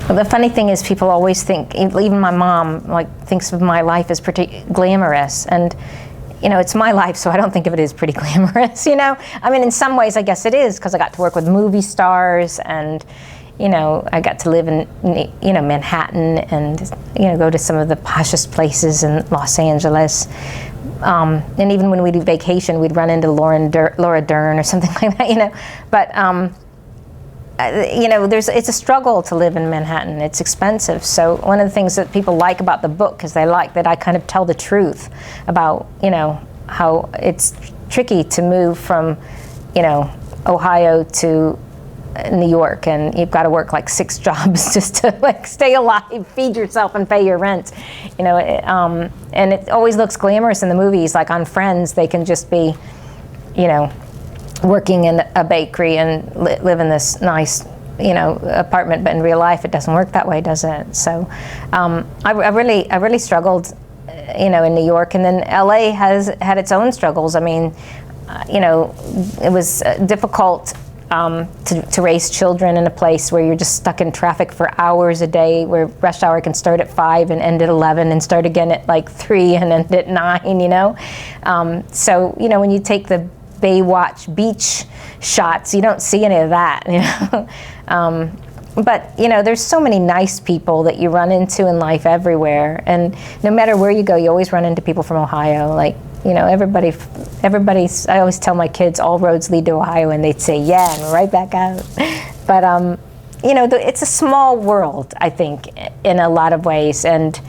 Well, the funny thing is, people always think, even my mom, like, thinks of my life as pretty glamorous, and you know, it's my life, so I don't think of it as pretty glamorous, you know? I mean, in some ways, I guess it is, because I got to work with movie stars, and, you know, I got to live in, you know, Manhattan, and, you know, go to some of the poshest places in Los Angeles. And even when we do vacation, we'd run into Laura Dern or something like that, you know? But, you know, it's a struggle to live in Manhattan. It's expensive. So one of the things that people like about the book is they like that I kind of tell the truth about, you know, how it's tricky to move from, you know, Ohio to New York, and you've got to work like 6 jobs just to like stay alive, feed yourself, and pay your rent. You know, and it always looks glamorous in the movies. Like on Friends, they can just be, you know, working in a bakery and live in this nice, you know, apartment, but in real life it doesn't work that way, does it? So I really struggled, you know, in New York, and then LA has had its own struggles. I mean, you know, it was difficult to raise children in a place where you're just stuck in traffic for hours a day, where rush hour can start at 5 and end at 11 and start again at like 3 and end at 9, you know? So, you know, when you take the Baywatch beach shots, you don't see any of that, you know? But, you know, there's so many nice people that you run into in life everywhere. And no matter where you go, you always run into people from Ohio. Like, you know, everybody's, I always tell my kids, all roads lead to Ohio, and they'd say, yeah, and we're right back out. But, you know, it's a small world, I think, in a lot of ways. And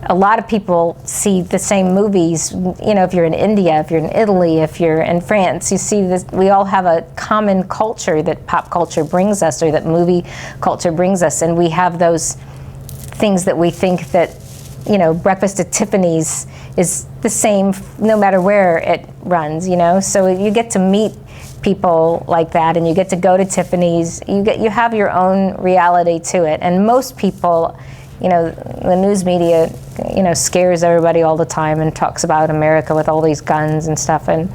a lot of people see the same movies. You know, if you're in India, if you're in Italy, if you're in France, you see this, we all have a common culture that pop culture brings us, or that movie culture brings us. And we have those things that we think that, you know, breakfast at Tiffany's is the same no matter where it runs, you know? So you get to meet people like that, and you get to go to Tiffany's. You have your own reality to it. And most people, you know, the news media, you know, scares everybody all the time and talks about America with all these guns and stuff. And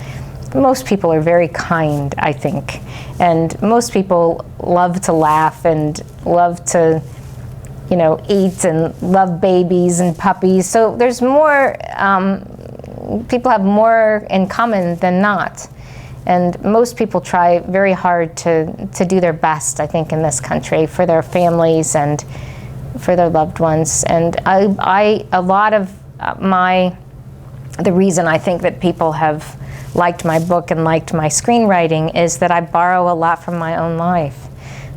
most people are very kind, I think. And most people love to laugh and love to, you know, eat and love babies and puppies. So there's more, people have more in common than not. And most people try very hard to do their best, I think, in this country for their families and for their loved ones. And a lot of the reason I think that people have liked my book and liked my screenwriting is that I borrow a lot from my own life.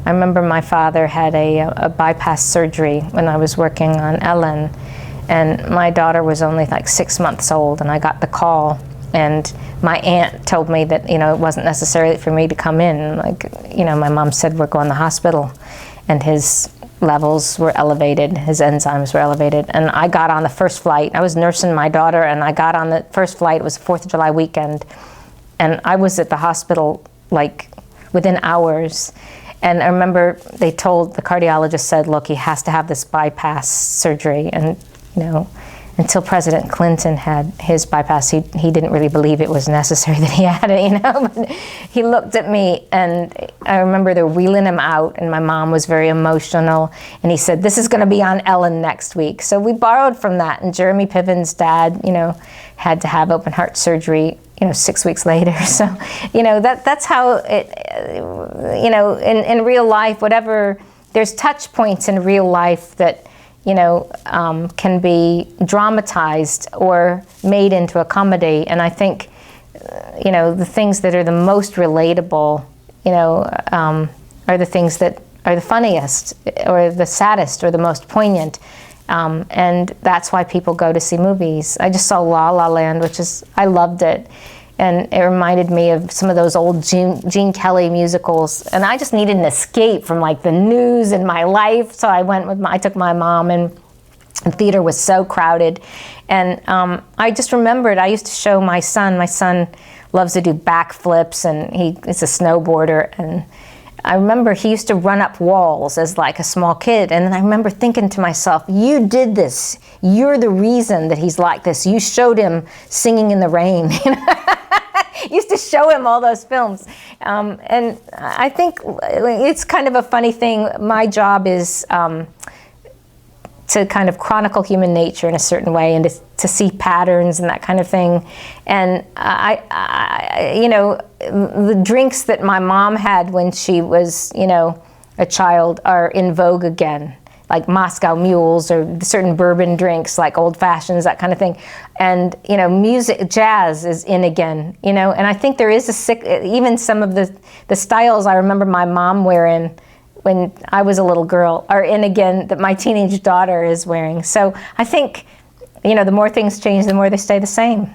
I remember my father had a bypass surgery when I was working on Ellen, and my daughter was only like 6 months old, and I got the call, and my aunt told me that, you know, it wasn't necessary for me to come in. Like, you know, my mom said, we're going to the hospital, and his levels were elevated, his enzymes were elevated. And I got on the first flight. I was nursing my daughter, and I got on the first flight. It was 4th of July weekend. And I was at the hospital like within hours. And I remember the cardiologist said, look, he has to have this bypass surgery. And, you know, until President Clinton had his bypass, he didn't really believe it was necessary that he had it, you know. But he looked at me, and I remember they're wheeling him out, and my mom was very emotional, and he said, this is going to be on Ellen next week. So we borrowed from that, and Jeremy Piven's dad, you know, had to have open heart surgery, you know, 6 weeks later. So, you know, that's how it, you know, in real life, whatever, there's touch points in real life that, you know, can be dramatized or made into a comedy. And I think, you know, the things that are the most relatable, you know, are the things that are the funniest or the saddest or the most poignant. And that's why people go to see movies. I just saw La La Land, I loved it. And it reminded me of some of those old Gene Kelly musicals. And I just needed an escape from like the news in my life. So I took my mom, and the theater was so crowded. And I just remembered, I used to show my son. My son loves to do backflips, and he's a snowboarder. And I remember he used to run up walls as like a small kid. And then I remember thinking to myself, you did this. You're the reason that he's like this. You showed him singing in the rain. used to show him all those films. And I think it's kind of a funny thing. My job is to kind of chronicle human nature in a certain way, and to see patterns and that kind of thing. And you know, the drinks that my mom had when she was, you know, a child are in vogue again, like Moscow Mules or certain bourbon drinks like Old Fashions, that kind of thing. And, you know, music, jazz is in again, you know, and I think there is even some of the styles I remember my mom wearing when I was a little girl are in again that my teenage daughter is wearing. So I think, you know, the more things change, the more they stay the same.